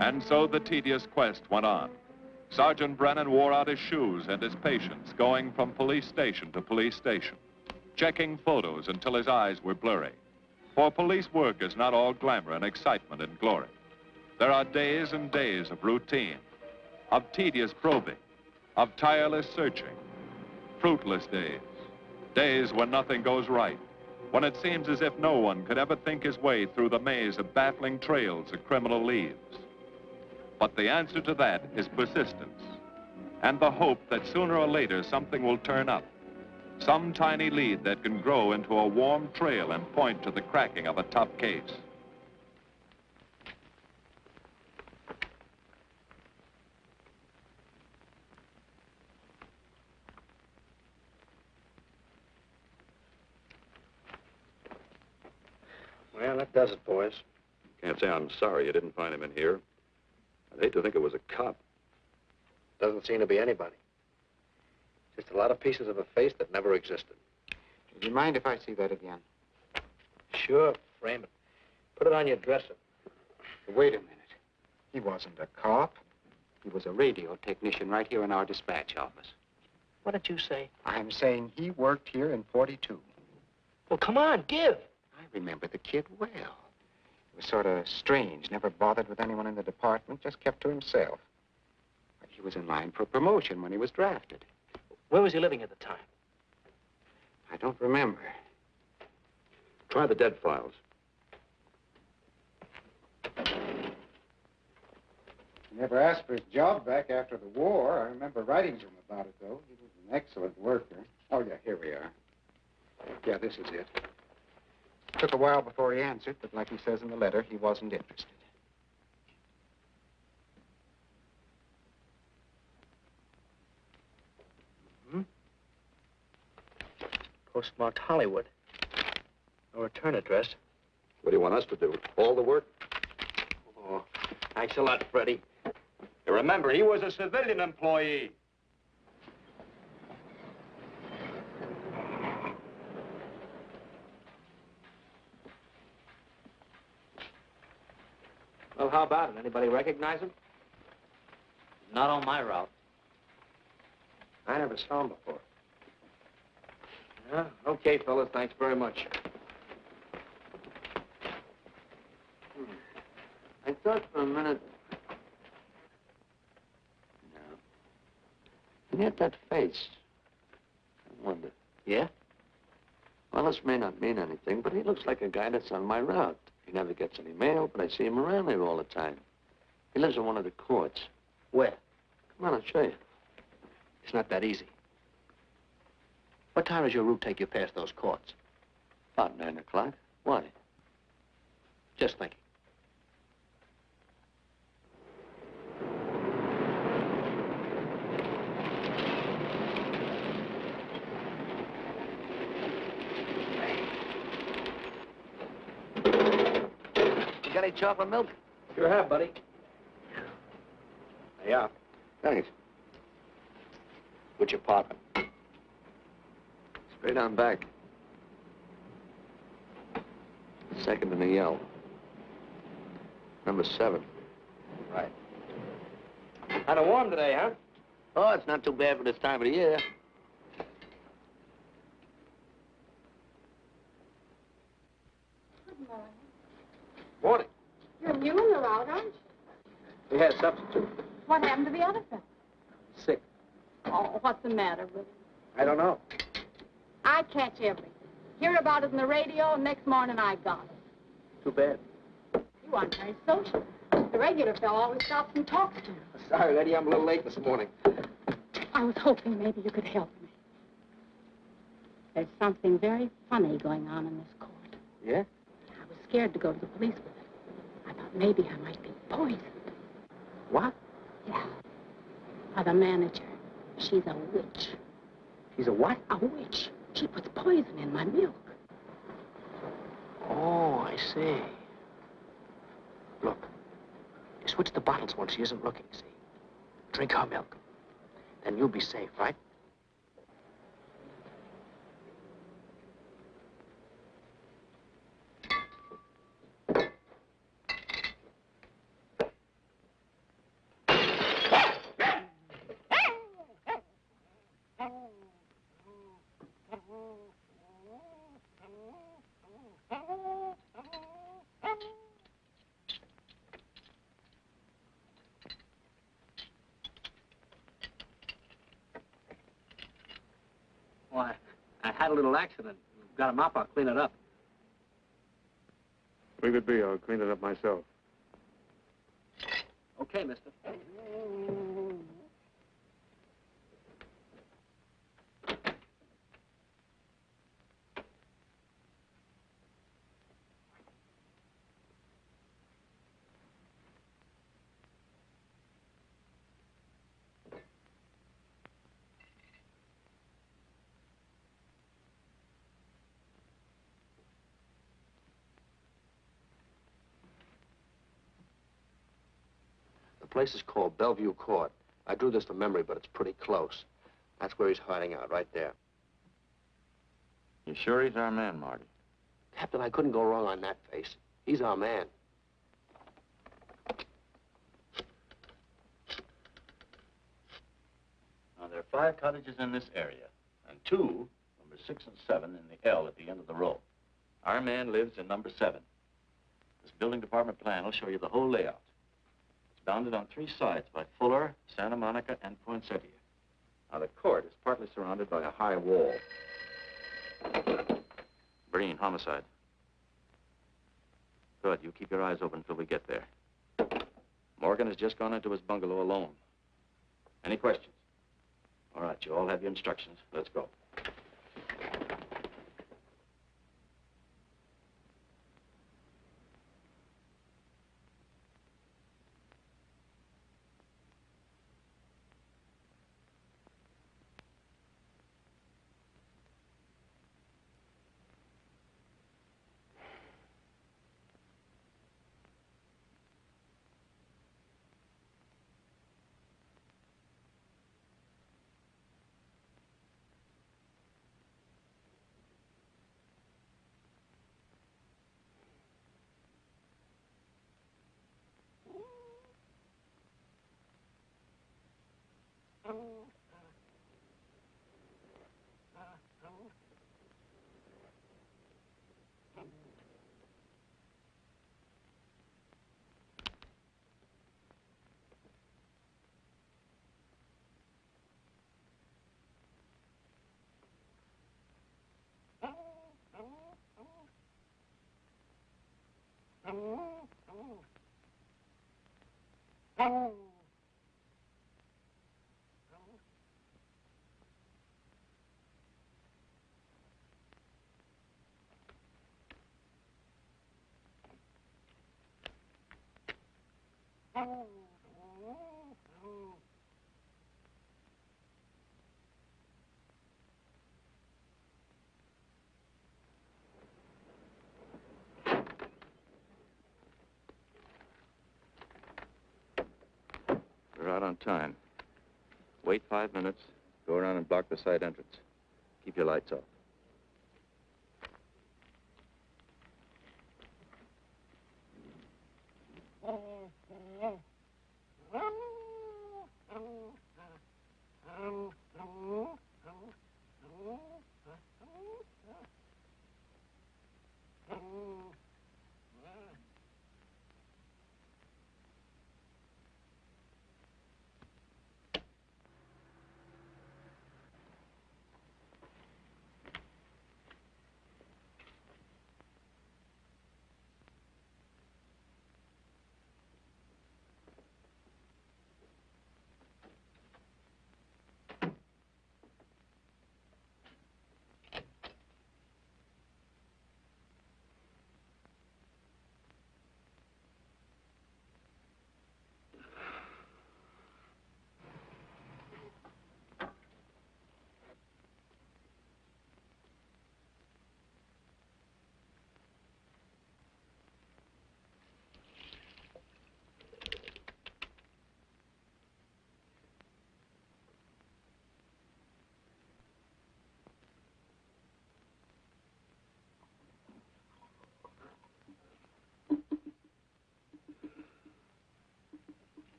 And so the tedious quest went on. Sergeant Brennan wore out his shoes and his patience, going from police station to police station, checking photos until his eyes were blurry. For police work is not all glamour and excitement and glory. There are days and days of routine, of tedious probing, of tireless searching, fruitless days, days when nothing goes right, when it seems as if no one could ever think his way through the maze of baffling trails a criminal leaves. But the answer to that is persistence, and the hope that sooner or later something will turn up, some tiny lead that can grow into a warm trail and point to the cracking of a tough case. Well, that does it, boys. Can't say I'm sorry you didn't find him in here. I'd hate to think it was a cop. Doesn't seem to be anybody. Just a lot of pieces of a face that never existed. Do you mind if I see that again? Sure, frame it. Put it on your dresser. Wait a minute. He wasn't a cop. He was a radio technician right here in our dispatch office. What did you say? I'm saying he worked here in 42. Well, come on, give. I remember the kid well. He was sort of strange, never bothered with anyone in the department, just kept to himself. But he was in line for promotion when he was drafted. Where was he living at the time? I don't remember. Try the dead files. He never asked for his job back after the war. I remember writing to him about it, though. He was an excellent worker. Oh, yeah, here we are. Yeah, this is it. Took a while before he answered, but like he says in the letter, he wasn't interested. Postmarked Hollywood. No return address. What do you want us to do? All the work? Oh, thanks a lot, Freddie. You remember, he was a civilian employee. Well, how about it? Anybody recognize him? Not on my route. I never saw him before. Yeah, okay, fellas. Thanks very much. I thought for a minute... No. And yet that face. I wonder. Yeah? Well, this may not mean anything, but he looks like a guy that's on my route. He never gets any mail, but I see him around there all the time. He lives in one of the courts. Where? Come on, I'll show you. It's not that easy. What time does your route take you past those courts? About 9 o'clock. Why? Just thinking. You got any chocolate milk? Sure have, buddy. Yeah. Thanks. Which apartment? Straight on back. Second in the yell. Number 7. Right. Kind of warm today, huh? Oh, it's not too bad for this time of the year. Good morning. Morning. You're new in the route, aren't you? We had a substitute. What happened to the other fellow? Sick. Oh, what's the matter with him? I don't know. I catch everything. Hear about it on the radio, and next morning I got it. Too bad. You aren't very social. The regular fellow always stops and talks to you. Sorry, lady, I'm a little late this morning. I was hoping maybe you could help me. There's something very funny going on in this court. Yeah? I was scared to go to the police with it. I thought maybe I might be poisoned. What? Yeah. By the manager. She's a witch. She's a what? A witch. She puts poison in my milk. Oh, I see. Look, you switch the bottles when she isn't looking, see? Drink her milk. Then you'll be safe, right? Why, I had a little accident. Got a mop, I'll clean it up. Leave it be. I'll clean it up myself. Okay, mister. The place is called Bellevue Court. I drew this from memory, but it's pretty close. That's where he's hiding out, right there. You sure he's our man, Marty? Captain, I couldn't go wrong on that face. He's our man. Now, there are 5 cottages in this area, and 2, number 6 and 7, in the L at the end of the row. Our man lives in number 7. This building department plan will show you the whole layout. It's bounded on 3 sides by Fuller, Santa Monica, and Poinsettia. Now, the court is partly surrounded by a high wall. Breen, homicide. Good. You keep your eyes open until we get there. Morgan has just gone into his bungalow alone. Any questions? All right, you all have your instructions. Let's go. We're out on time. Wait 5 minutes. Go around and block the side entrance. Keep your lights off.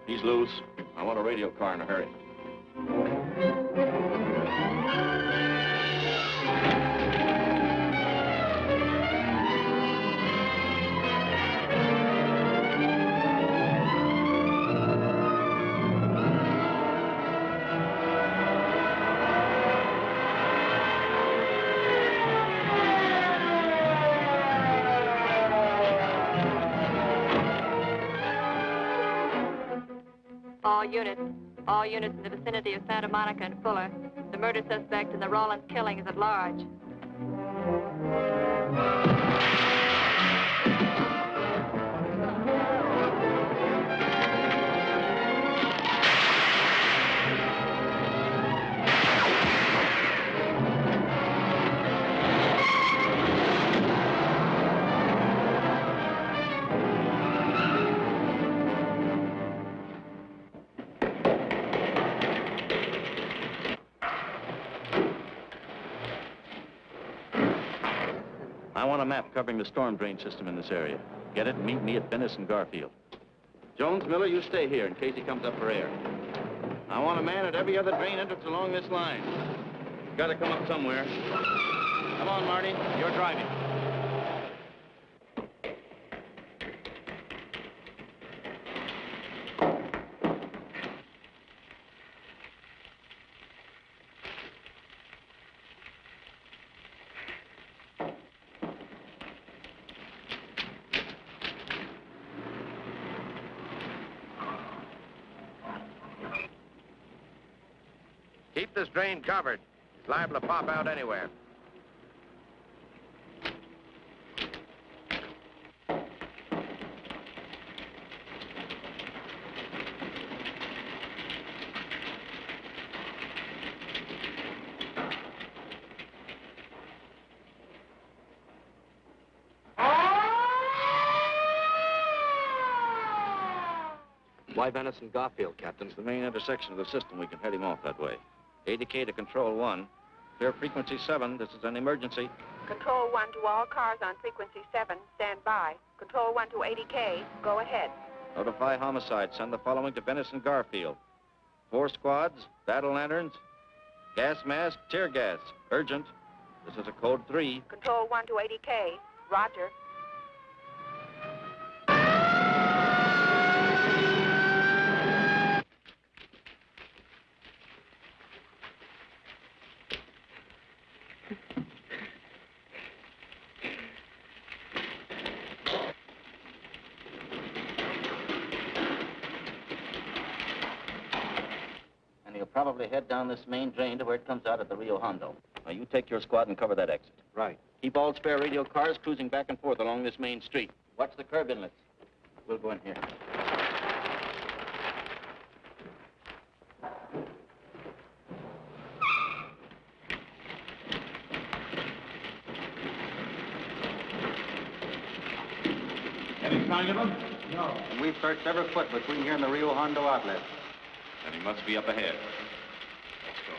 He's loose. I want a radio car in a hurry. All units in the vicinity of Santa Monica and Fuller. The murder suspect in the Rawlins killing is at large. I want a map covering the storm drain system in this area. Get it and meet me at Venice and Garfield. Jones, Miller, you stay here in case he comes up for air. I want a man at every other drain entrance along this line. He's got to come up somewhere. Come on, Marty. You're driving. Keep this drain covered. It's liable to pop out anywhere. Why Venice and Garfield, Captain? It's the main intersection of the system. We can head him off that way. ADK to Control 1. Clear frequency 7. This is an emergency. Control 1 to all cars on frequency 7. Stand by. Control 1 to 80K. Go ahead. Notify homicide. Send the following to Venice and Garfield. 4 squads, battle lanterns, gas mask, tear gas. Urgent. This is a code 3. Control 1 to 80K. Roger. Probably head down this main drain to where it comes out at the Rio Hondo. Now, you take your squad and cover that exit. Right. Keep all spare radio cars cruising back and forth along this main street. Watch the curb inlets. We'll go in here. Any sign of him? No. And we've searched every foot between here and the Rio Hondo outlet. Then he must be up ahead. Let's go.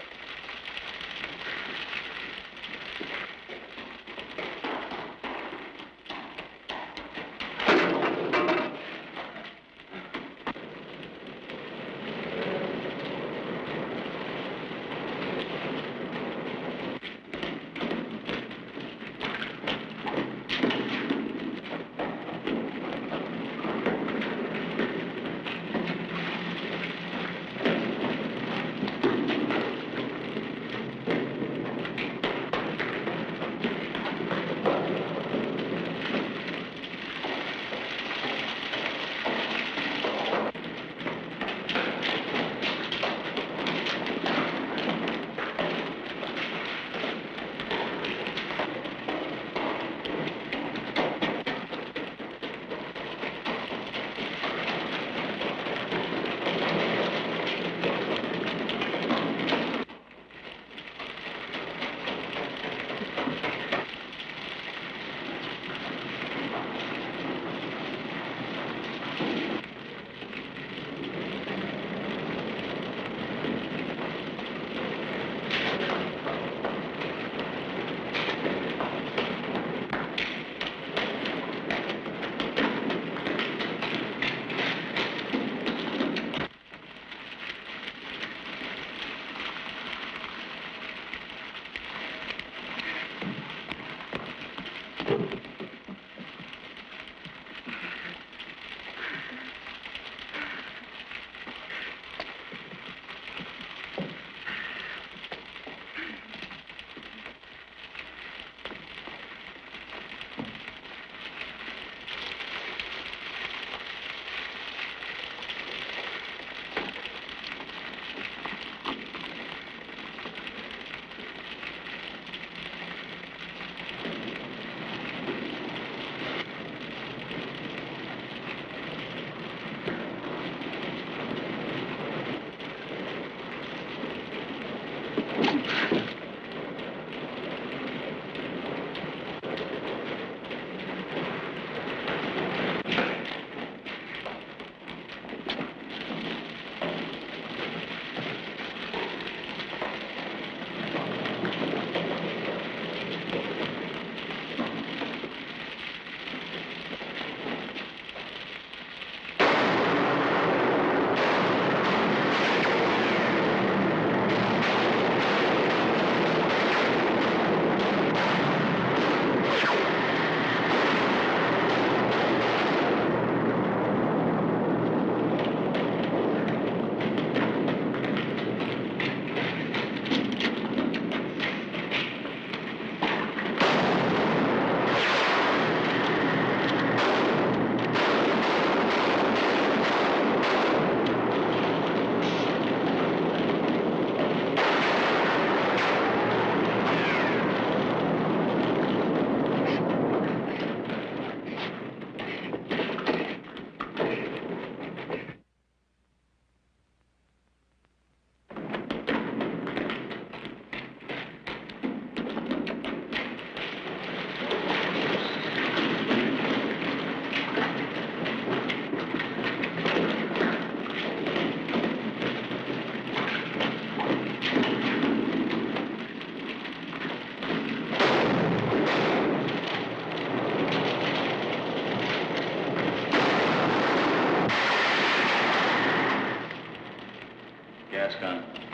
Gas gun.